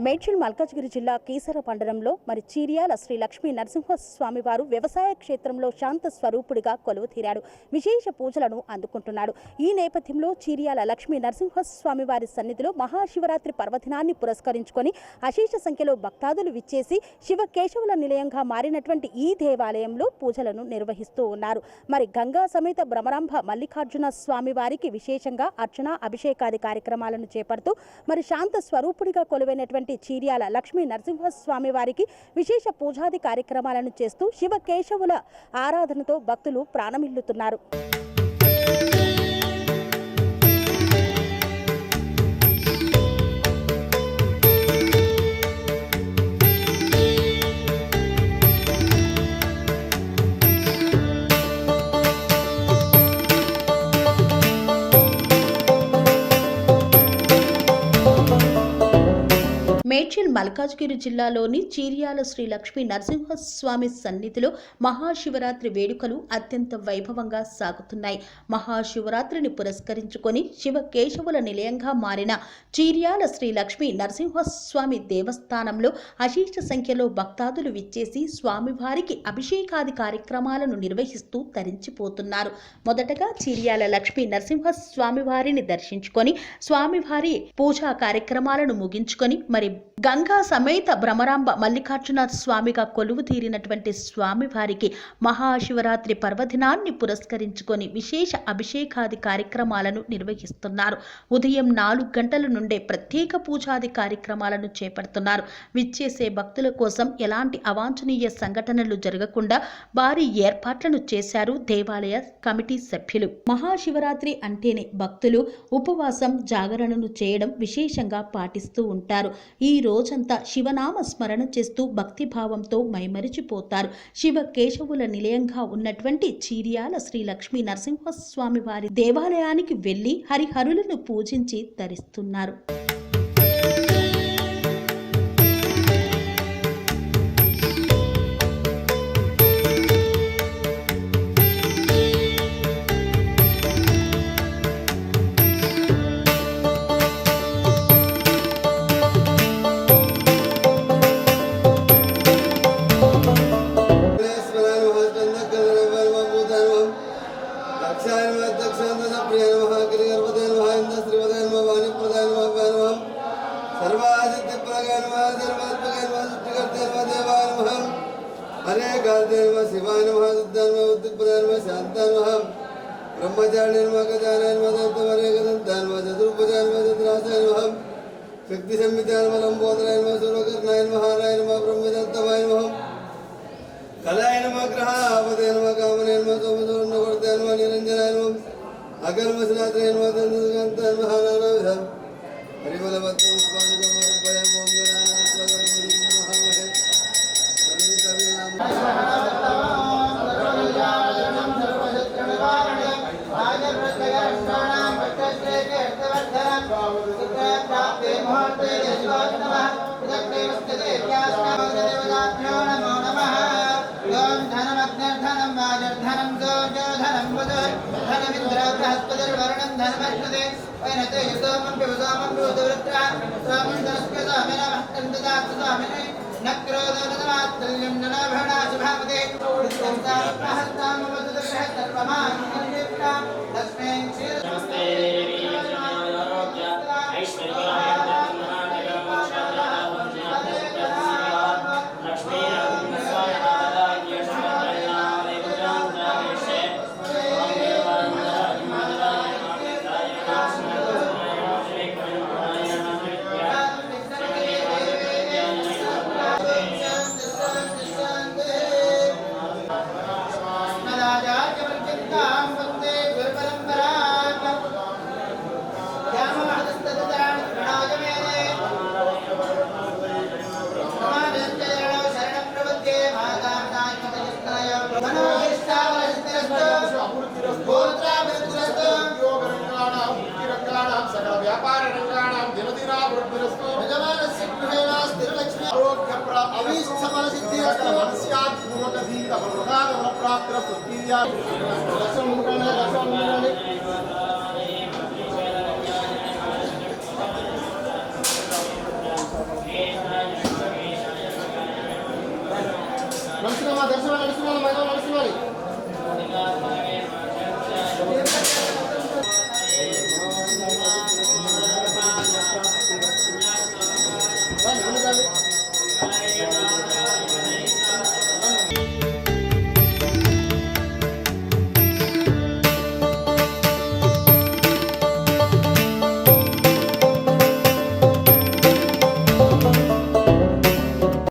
మేడ్చల్ మల్కాజ్గిరి జిల్లా కీసర మండలంలో చీర్యాల శ్రీ లక్ష్మీ నరసింహస్వామి వారు వ్యవసాయ క్షేత్రంలో శాంత స్వరూపుడిగా కొలువు తీరాడు. విశేష పూజలను అందుకుంటున్నాడు. ఈ నేపథ్యంలో చీర్యాల లక్ష్మీ నరసింహస్వామి వారి సన్నిధిలో మహాశివరాత్రి పర్వదినాన్ని పురస్కరించుకొని అశేష సంఖ్యలో భక్తాదులు విచ్చేసి శివకేశవుల నిలయంగా మారినటువంటి ఈ దేవాలయంలో పూజలను నిర్వహిస్తూ ఉన్నారు. గంగా సమేత భ్రమరాంబ మల్లికార్జున స్వామి వారికి విశేషంగా అర్చన అభిషేకాది కార్యక్రమాలను చేపడుతూ శాంత స్వరూపుడిగా కొలువైనటువంటి చీర్యాల లక్ష్మీ నరసింహస్వామి వారికి విశేష పూజాది కార్యక్రమాలను చేస్తూ శివకేశవుల ఆరాధనతో భక్తులు ప్రాణమిల్లుతున్నారు. మేడ్చల్ మల్కాజ్గిరి జిల్లాలోని చీర్యాల శ్రీ లక్ష్మీ నరసింహస్వామి సన్నిధిలో మహాశివరాత్రి వేడుకలు అత్యంత వైభవంగా సాగుతున్నాయి. మహాశివరాత్రిని పురస్కరించుకొని శివకేశవుల నిలయంగా మారిన చీర్యాల శ్రీ లక్ష్మీ నరసింహస్వామి దేవస్థానంలో అశేష సంఖ్యలో భక్తాదులు విచ్చేసి స్వామివారికి అభిషేకాది కార్యక్రమాలను నిర్వహిస్తూ తరించిపోతున్నారు. మొదటగా చీర్యాల లక్ష్మీ నరసింహస్వామి వారిని దర్శించుకొని స్వామివారి పూజా కార్యక్రమాలను ముగించుకొని గంగా సమేత భ్రమరాంబ మల్లికార్జున స్వామిగా కొలువు తీరినటువంటి స్వామివారికి మహాశివరాత్రి పర్వదినాన్ని పురస్కరించుకొని విశేష అభిషేకాది కార్యక్రమాలను నిర్వహిస్తున్నారు. ఉదయం 4 గంటల నుండే ప్రత్యేక పూజాది కార్యక్రమాలను చేపడుతున్నారు. విచ్చేసే భక్తుల కోసం ఎలాంటి అవాంఛనీయ సంఘటనలు జరగకుండా భారీ ఏర్పాట్లను చేశారు దేవాలయ కమిటీ సభ్యులు. మహాశివరాత్రి అంటేనే భక్తులు ఉపవాసం జాగరణను చేయడం విశేషంగా పాటిస్తూ ఉంటారు. ఈ రోజంతా శివనామ స్మరణ చేస్తూ భక్తిభావంతో మైమరిచిపోతారు. శివకేశవుల నిలయంగా ఉన్నటువంటి చీర్యాల శ్రీ లక్ష్మీ నరసింహస్వామి వారి దేవాలయానికి వెళ్లి హరిహరులను పూజించి తరిస్తున్నారు. हरे गार्देव शिवाय नमः सिद्धान्व उद्दिक्पदान्व शान्तान्व ब्रह्मचारिण्व गजानन्व दत्तवरे गदन्तान्व चतुर्भुजान्व चतुरासान्व शक्तिसंवितान्व लम्बोदरान्व सूर्यकर्णान्व हारायन्व ब्रह्मदत्तवान्व कलायन्व ग्रहावतेन्व कामनेन्व सोमसोर्णवर्तान्व निरञ्जनान्व अकल्मश्रात्रेन्व तन्दुकान्तान्व हानानाविध हरिबलवत्तं स्वामितमर्पयामि ओं गणानात्मगणपतिं नमः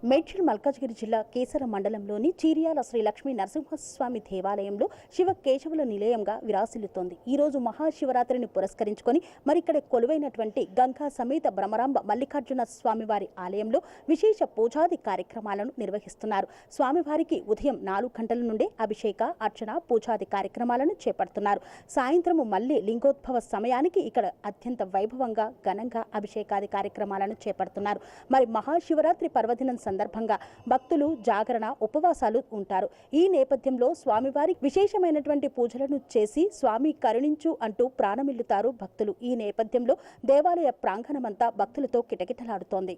మేడ్చల్ మల్కాజ్గిరి జిల్లా కేసర మండలంలోని చీరియాల శ్రీ లక్ష్మీ నరసింహస్వామి దేవాలయంలో శివ కేశవుల నిలయంగా విరాసిల్లుతోంది. ఈ రోజు మహాశివరాత్రిని పురస్కరించుకొని మరిక్కడ కొలువైనటువంటి గంగా సమేత భ్రమరాంబ మల్లికార్జున స్వామివారి ఆలయంలో విశేష పూజాది కార్యక్రమాలను నిర్వహిస్తున్నారు. స్వామివారికి ఉదయం 4 గంటల నుండే అభిషేక, అర్చన, పూజాది కార్యక్రమాలను చేపడుతున్నారు. సాయంత్రము మళ్లీ లింగోద్భవ సమయానికి ఇక్కడ అత్యంత వైభవంగా ఘనంగా అభిషేకాది కార్యక్రమాలను చేపడుతున్నారు. మరి మహాశివరాత్రి పర్వదినం సందర్భంగా భక్తులు జాగరణ, ఉపవాసాలు ఉంటారు. ఈ నేపథ్యంలో స్వామివారికి విశేషమైనటువంటి పూజలను చేసి స్వామి కరుణించు అంటూ ప్రాణమిల్లుతారు భక్తులు. ఈ నేపథ్యంలో దేవాలయ ప్రాంగణమంతా భక్తులతో కిటకిటలాడుతోంది.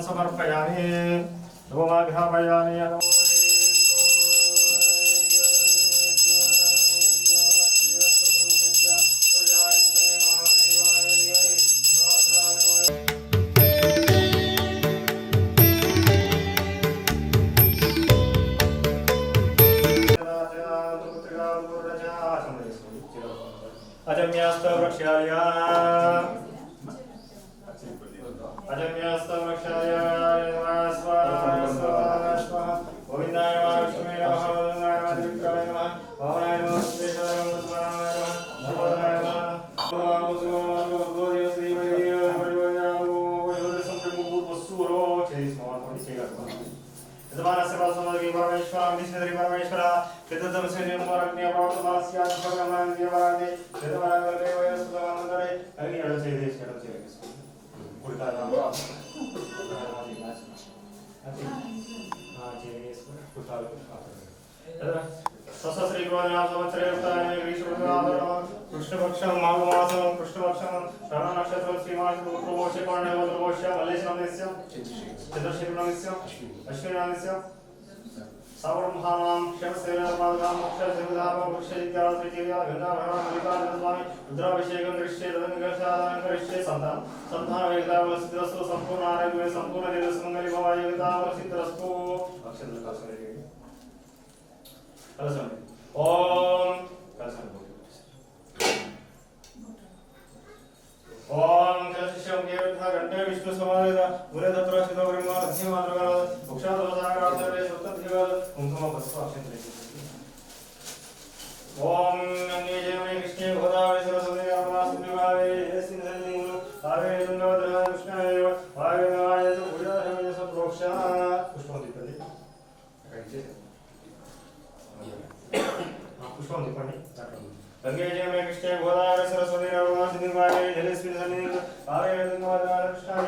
సమర్పయామి ఓమాఘాపయామి అజమ్యాస్త వృక్షాయ అజమ్యాస్త వృక్షాయ గోవిందాయ విష్ణువే నమః గోవిందాయ త్రివిక్రమే నమః భవాయ నమః శ్రీశైలాయ కృష్ణపక్షం మాఘమాసం కృష్ణపక్షం శ్రవణ నక్షత్రం శ్రీమాసోష పౌర్ణమోష మల్లేశనామస్య చంద్రశేఖరనామస్య అశ్వినామస్య సౌరమహానాం క్షమసేనాం మోక్షదేవతాం వృక్షయిత్యాశ్రిత్యా గంగాభరణ మల్లికార్జున స్వామి రుద్రాభిషేకం దృశ్యే తదంగశాదానం కరిష్యే సంతాన వేదావల సిద్ధరస్తు సంపూర్ణ ఆరోగ్య సంపూర్ణ దేవస్మంగళి భవాయ వేదావల సిద్ధరస్తు అక్షంతల కాసనే కలసం ఓం కలసం ఓం కలశం కేవథ గంటే విష్ణు సమావేద మురేదత్ర శిదో బ్రహ్మ మధ్యమాత్రగా ముక్షాదవసాగరాధరే సుత్తధివ కుంకుమ పస్వ అక్షంతలే ఓం గంగే జయమే కృష్ణే గోదావరి సరస్వతి నర్మదాస్మివావే యస్మిన్సన్నిను సాగరే తుంగభద్రా కృష్ణాయ వాయువాయ ఉదాహరణ సప్రోక్ష పుష్పం దీపది అక్కడికి పుష్పం దీపండి గంగే జయమే కృష్ణే గోదావరి సరస్వతి నర్మదాస్మివావే జలస్మిన్సన్నిను సాగరే తుంగభద్రా కృష్ణాయ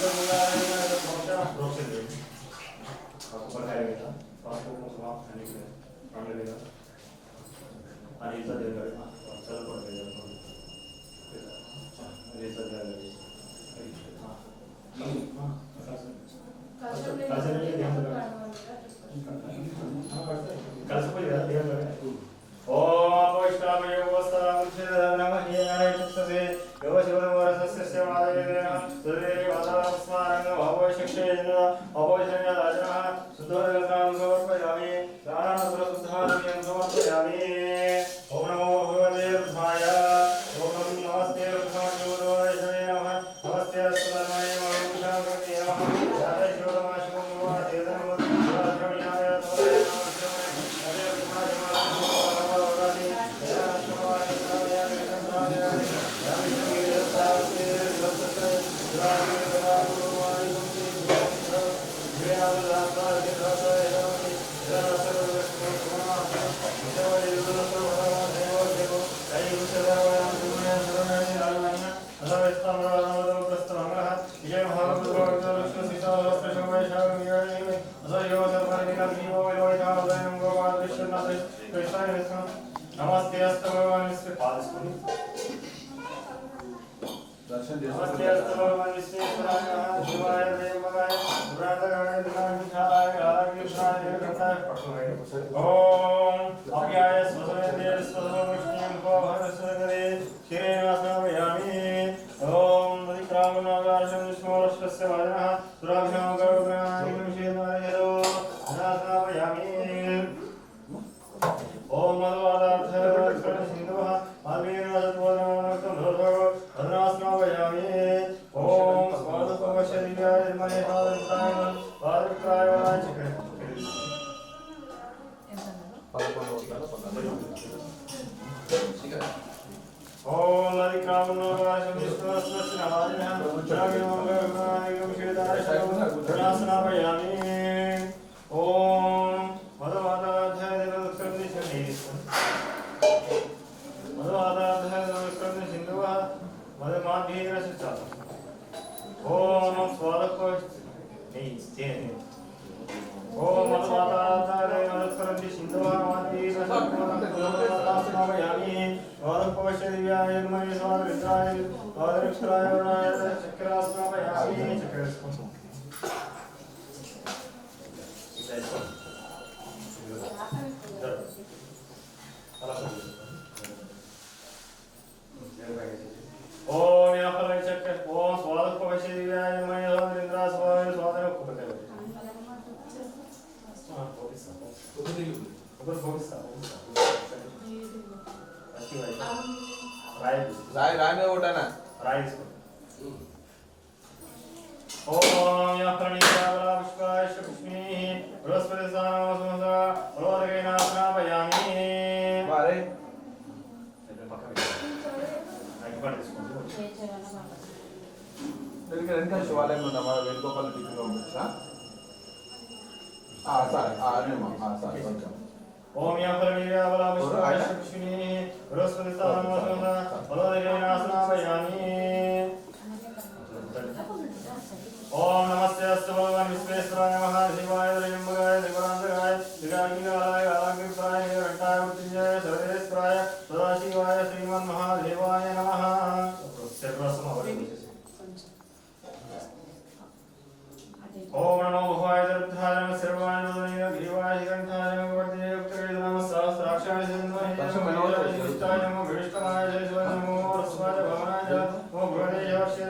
వాయువాయ ప్రోక్ష కొబ్బరికాయ పసుపు కుంకుమ అన్ని పండ్ల మీద అది చదివారు చదువుకోండి అది చదివారు కలిసిపోయి కదా దేవుడు ఓం వైష్ణవే వస్తరాముచ్చే నమః యేనైతస్సే యోశివనవరసస్య మాదేవేన సురే వాదాస్మారంగ భవశిక్షేన అపోజన రాజన సుధోరగతాం సమర్పయామి దానాసుర సుధారమ్యం సమర్పయామి ఓం నమో భగవతే రుద్రాయ ఓం నమస్తే రుద్రాయ నమః నమస్తే అస్మరణాయ నమః శాంతి నమః జాతై శివమాశివం దేదనమ సురాధ్రమ్యాయ నమః దర్శనం నమస్తే చేసుకుంటారు. అస్తు భగవాన్ విశ్వేశ్వరాయ శివాయ దేవాయ పురాణాయ దినాంకాయ ఆరోగ్యశాయ కృతాయ ఓం అవ్యాయ స్వసవేదే స్వసవిష్ణుం కోహరస్వగరే క్షీరేణాస్నామయామి ఓం నదిక్రామనాగార్షం విష్ణోరస్య వదనః సురాభిషామగౌరవాణి నిషేధాయో అనాస్నామయామి ఓం మధువాదార్థ సింధుః ఆల్వీనాథోదనమనక్తం ధోధో అదనాస్నామయామి ఓం స్వాదపవశదివ్యాయ మహేహాదంతాయ పాదవిక్రాయ చక్ర 11 ఉంటారు, 11. ఓం నదిక్రామనాగార్షం విష్ణోరస్య వదనః సురాభిషామగౌరవాణి నిషేధాయో అదనాస్నామయామి ఓం మధువాదార్థ ఓం మధుమాతాధారతి సింధువామాయామి వాదపవశదివ్యాయ స్వాదమిత్రాయ వాదరిక్షరాయ చక్రాస్నామయామి చక్రేసుకో ఓం యాఫల చక్ర ఓం స్వాదపవశదివ్యాయ మహేంద్ర స్వామి స్వాదన కుపతే రాయి ఒకటనా ఓం యఃప్రణీయావలా పుష్పాయ పుష్పేః బృహస్పతి సానమసమస రోదగైనాస్నాపయామి వారే వెనక శివాలయం ఉందా మన వేణుగోపాల టిఫిన్ పంపించా సరే సరే కొంచెం ఓం యఃప్రణీయావలా పుష్పాయ పుష్పేః బృహస్పతి సానమసమస రోదగైనాస్నాపయామి ఓం నమస్తే అస్తు భగవాన్ విశ్వేశ్వరాయ మహాశివాయ త్రయంబకాయ త్రిపురాంతకాయ త్రికాగ్నికాలాయ కాలాగ్నిప్రాయ ఘంటాయ మృత్యుంజయ సర్వేశ్వరాయ సదాశివాయ శ్రీమన్మహాదేవాయ నమః. ఓం నమో భవాయ దుర్ధాయ నమః సర్వాయ నమః గ్రీవాయ శ్రీకంఠాయ నమః వర్ధయ ఉత్తరే నమః సహస్రాక్షాయ జన్మహే విష్టాయ నమః విష్ణవాయ జయ నమో రస్వాయ భవనాయ ఓం భువనేయ వర్షయ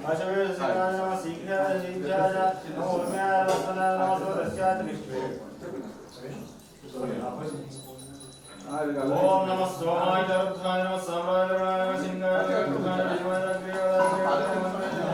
అశవేశ శివాయ నమః శీఘ్రాయ శీఘ్రాయ నమో ఉర్మ్యాయ వస్తనాయ నమః సోదస్యాయ నిష్ఠే ఓం నమః సోమాయ దుర్ధాయ నమః సామ్రాయ నమః సింగాయ దుర్ధాయ శివాయ గ్రీవాయ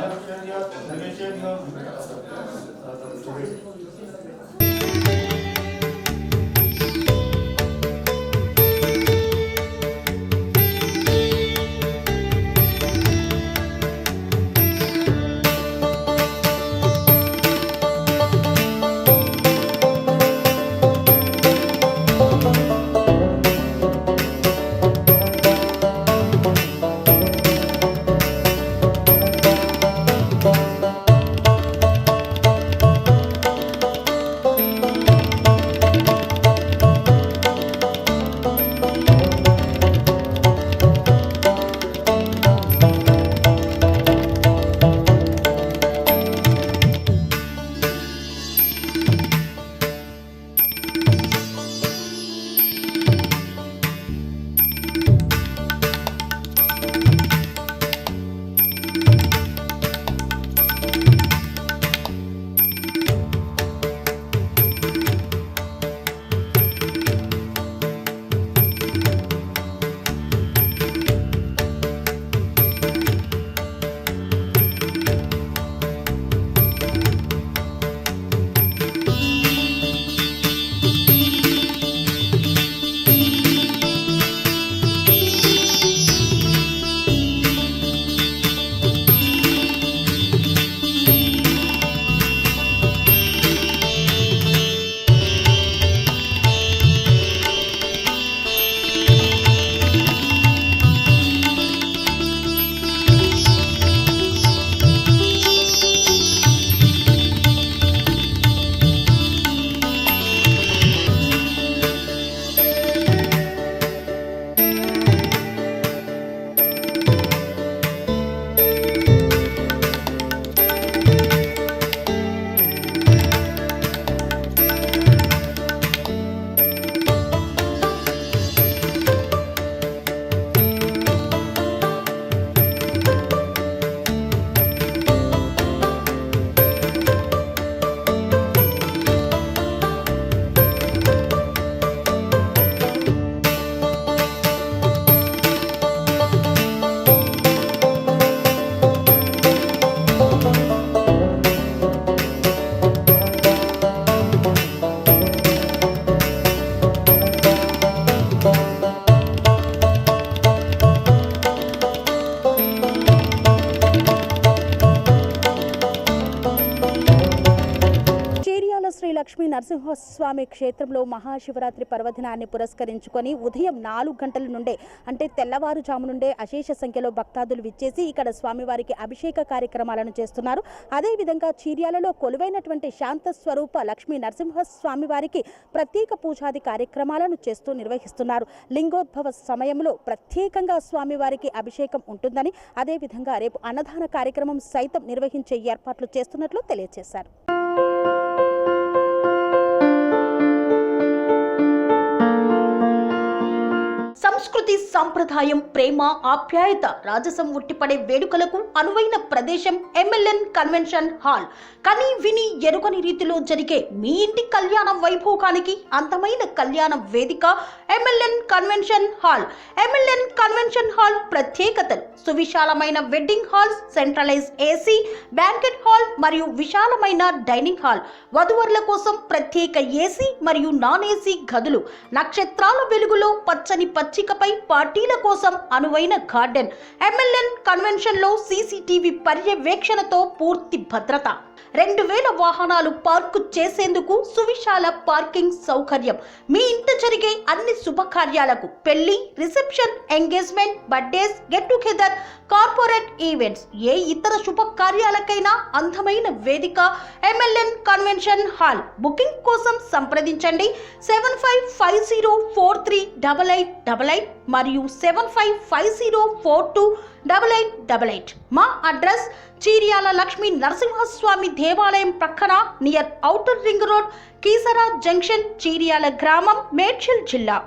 లక్ష్మీ నరసింహస్వామి క్షేత్రంలో మహాశివరాత్రి పర్వదినాన్ని పురస్కరించుకొని ఉదయం 4 గంటల నుండే అంటే తెల్లవారుజాము నుండే అశేష సంఖ్యలో భక్తాదులు విచ్చేసి ఇక్కడ స్వామివారికి అభిషేక కార్యక్రమాలను చేస్తున్నారు. అదేవిధంగా చీర్యాలలో కొలువైనటువంటి శాంత స్వరూప లక్ష్మీ నరసింహస్వామి వారికి ప్రత్యేక పూజాది కార్యక్రమాలను చేస్తూ నిర్వహిస్తున్నారు. లింగోద్భవ సమయంలో ప్రత్యేకంగా స్వామివారికి అభిషేకం ఉంటుందని, అదేవిధంగా రేపు అన్నదాన కార్యక్రమం సైతం నిర్వహించే ఏర్పాట్లు చేస్తున్నట్లు తెలియజేశారు. సంస్కృతి, సంప్రదాయం, ప్రేమ, ఆప్యాయత, రాజసం ఉట్టిపడే వేడుకలకు అనువైన ప్రదేశం ఎంఎల్ఎన్ కన్వెన్షన్ హాల్. కని విని ఎరుగని రీతిలో జరిగే మీ ఇంటి కళ్యాణ వైభోగానికి అందమైన కళ్యాణ వేదిక MLN convention hall. MLN convention hall ప్రత్యేకతలు: సువిశాలమైన wedding halls, centralise AC, banquet hall మరియు విశాలమైన డైనింగ్ హాల్, వధువరుల కోసం ప్రత్యేక ఏసీ మరియు నాన్ ఏసీ గదులు, నక్షత్రాల వెలుగులో పచ్చని పచ్చికపై పార్టీల కోసం అనువైన గార్డెన్. ఎంఎల్ఎన్ కన్వెన్షన్ లో సీసీటీవీ పర్యవేక్షణతో పూర్తి భద్రత, 2000 వాహనాలు పార్కు చేసేందుకు సువిశాల పార్కింగ్ సౌకర్యం. మీ ఇంట జరిగే అన్ని శుభకార్యాలకు, పెళ్లి, reception, engagement, birthdays, get together, corporate events, ఏ ఇతర శుభకార్యాలకైనా అందమైన వేదిక ఎంఎల్ఎన్ కన్వెన్షన్ హాల్. బుకింగ్ కోసం సంప్రదించండి 7550438888 మరియు 7550428888. మా అడ్రస్ చీర్యాల లక్ష్మీ నరసింహస్వామి దేవాలయం ప్రక్కన near outer ring road, Keesara junction, Cheeryal గ్రామం, మేడ్చల్ జిల్లా.